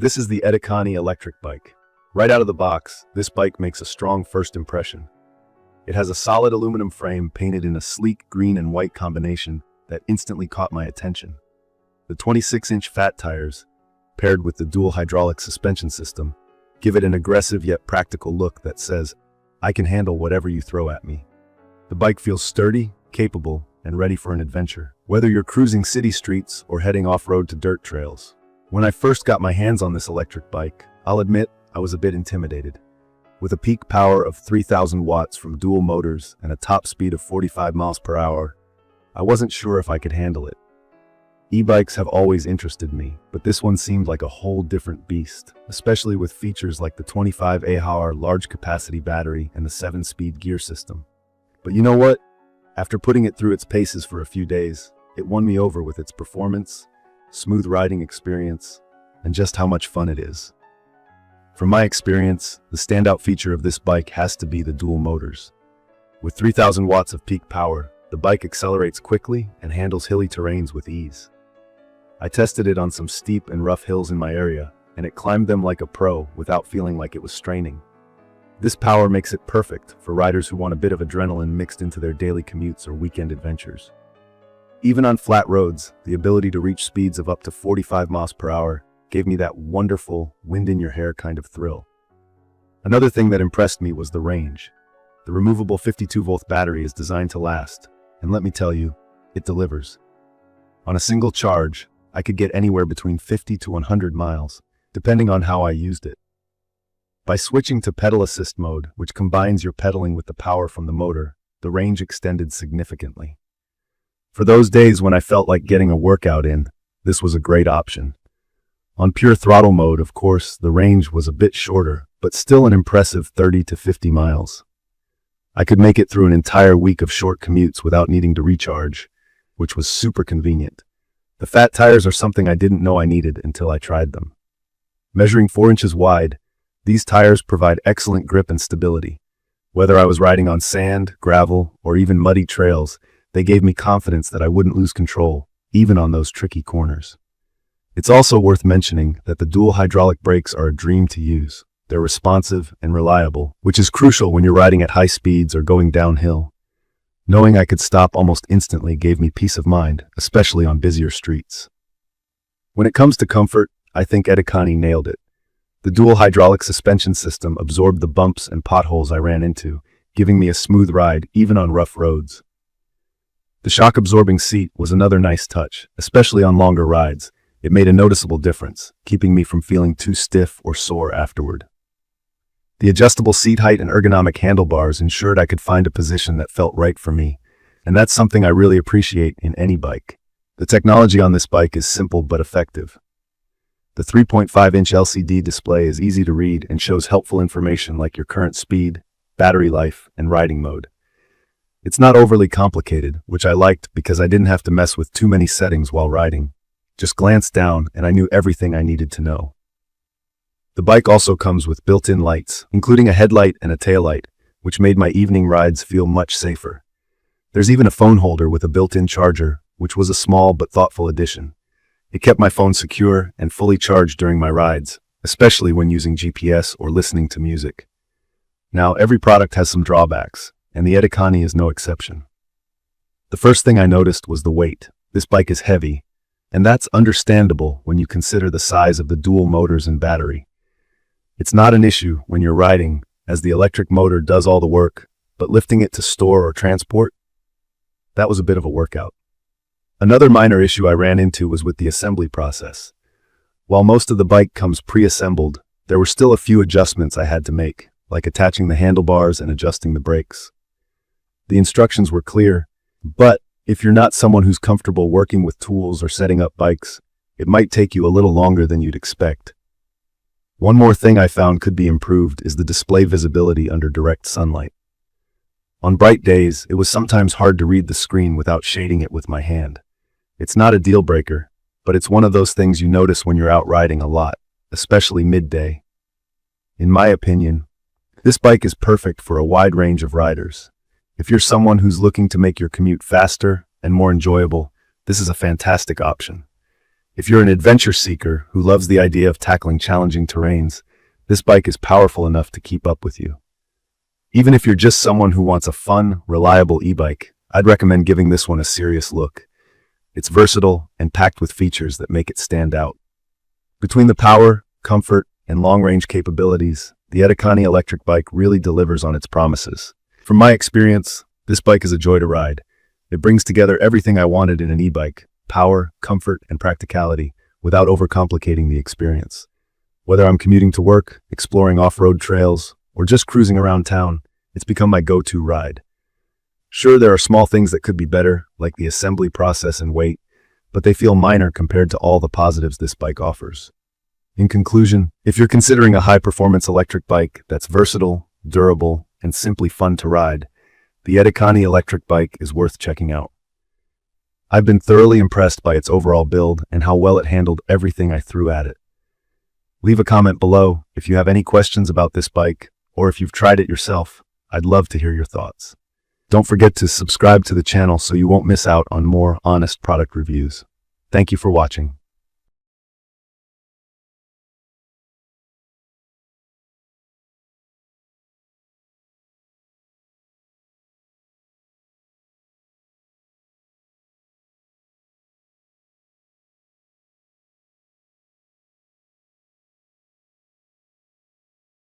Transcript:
This is the EDIKANI Electric Bike. Right out of the box, this bike makes a strong first impression. It has a solid aluminum frame painted in a sleek green and white combination that instantly caught my attention. The 26-inch fat tires, paired with the dual hydraulic suspension system, give it an aggressive yet practical look that says, I can handle whatever you throw at me. The bike feels sturdy, capable, and ready for an adventure, whether you're cruising city streets or heading off-road to dirt trails. When I first got my hands on this electric bike, I'll admit I was a bit intimidated. With a peak power of 3,000 watts from dual motors and a top speed of 45 miles per hour, I wasn't sure if I could handle it. E-bikes have always interested me, but this one seemed like a whole different beast, especially with features like the 25 Ah large capacity battery and the 7-speed gear system. But you know what? After putting it through its paces for a few days, it won me over with its performance, smooth riding experience, and just how much fun it is. From my experience, the standout feature of this bike has to be the dual motors. With 3,000 watts of peak power, the bike accelerates quickly and handles hilly terrains with ease. I tested it on some steep and rough hills in my area, and it climbed them like a pro without feeling like it was straining. This power makes it perfect for riders who want a bit of adrenaline mixed into their daily commutes or weekend adventures. Even on flat roads, the ability to reach speeds of up to 45 miles per hour gave me that wonderful, wind-in-your-hair kind of thrill. Another thing that impressed me was the range. The removable 52-volt battery is designed to last, and let me tell you, it delivers. On a single charge, I could get anywhere between 50 to 100 miles, depending on how I used it. By switching to pedal assist mode, which combines your pedaling with the power from the motor, the range extended significantly. For those days when I felt like getting a workout in, this was a great option. On pure throttle mode, of course, the range was a bit shorter, but still an impressive 30 to 50 miles. I could make it through an entire week of short commutes without needing to recharge, which was super convenient. The fat tires are something I didn't know I needed until I tried them. Measuring 4 inches wide, these tires provide excellent grip and stability. Whether I was riding on sand, gravel, or even muddy trails, they gave me confidence that I wouldn't lose control, even on those tricky corners. It's also worth mentioning that the dual hydraulic brakes are a dream to use. They're responsive and reliable, which is crucial when you're riding at high speeds or going downhill. Knowing I could stop almost instantly gave me peace of mind, especially on busier streets. When it comes to comfort, I think EDIKANI nailed it. The dual hydraulic suspension system absorbed the bumps and potholes I ran into, giving me a smooth ride even on rough roads. The shock-absorbing seat was another nice touch, especially on longer rides. It made a noticeable difference, keeping me from feeling too stiff or sore afterward. The adjustable seat height and ergonomic handlebars ensured I could find a position that felt right for me, and that's something I really appreciate in any bike. The technology on this bike is simple but effective. The 3.5-inch LCD display is easy to read and shows helpful information like your current speed, battery life, and riding mode. It's not overly complicated, which I liked because I didn't have to mess with too many settings while riding. Just glanced down and I knew everything I needed to know. The bike also comes with built-in lights, including a headlight and a taillight, which made my evening rides feel much safer. There's even a phone holder with a built-in charger, which was a small but thoughtful addition. It kept my phone secure and fully charged during my rides, especially when using GPS or listening to music. Now, every product has some drawbacks, and the EDIKANI is no exception. The first thing I noticed was the weight. This bike is heavy, and that's understandable when you consider the size of the dual motors and battery. It's not an issue when you're riding, as the electric motor does all the work, but lifting it to store or transport? That was a bit of a workout. Another minor issue I ran into was with the assembly process. While most of the bike comes pre-assembled, there were still a few adjustments I had to make, like attaching the handlebars and adjusting the brakes. The instructions were clear, but if you're not someone who's comfortable working with tools or setting up bikes, it might take you a little longer than you'd expect. One more thing I found could be improved is the display visibility under direct sunlight. On bright days, it was sometimes hard to read the screen without shading it with my hand. It's not a deal breaker, but it's one of those things you notice when you're out riding a lot, especially midday. In my opinion, this bike is perfect for a wide range of riders. If you're someone who's looking to make your commute faster and more enjoyable, this is a fantastic option. If you're an adventure seeker who loves the idea of tackling challenging terrains, this bike is powerful enough to keep up with you. Even if you're just someone who wants a fun, reliable e-bike, I'd recommend giving this one a serious look. It's versatile and packed with features that make it stand out. Between the power, comfort, and long-range capabilities, the EDIKANI Electric Bike really delivers on its promises. From my experience, this bike is a joy to ride. It brings together everything I wanted in an e-bike: power, comfort, and practicality, without overcomplicating the experience. Whether I'm commuting to work, exploring off-road trails, or just cruising around town, it's become my go-to ride. Sure, there are small things that could be better, like the assembly process and weight, but they feel minor compared to all the positives this bike offers. In conclusion, if you're considering a high-performance electric bike that's versatile, durable, and simply fun to ride, the EDIKANI Electric Bike is worth checking out. I've been thoroughly impressed by its overall build and how well it handled everything I threw at it. Leave a comment below if you have any questions about this bike, or if you've tried it yourself. I'd love to hear your thoughts. Don't forget to subscribe to the channel so you won't miss out on more honest product reviews. Thank you for watching.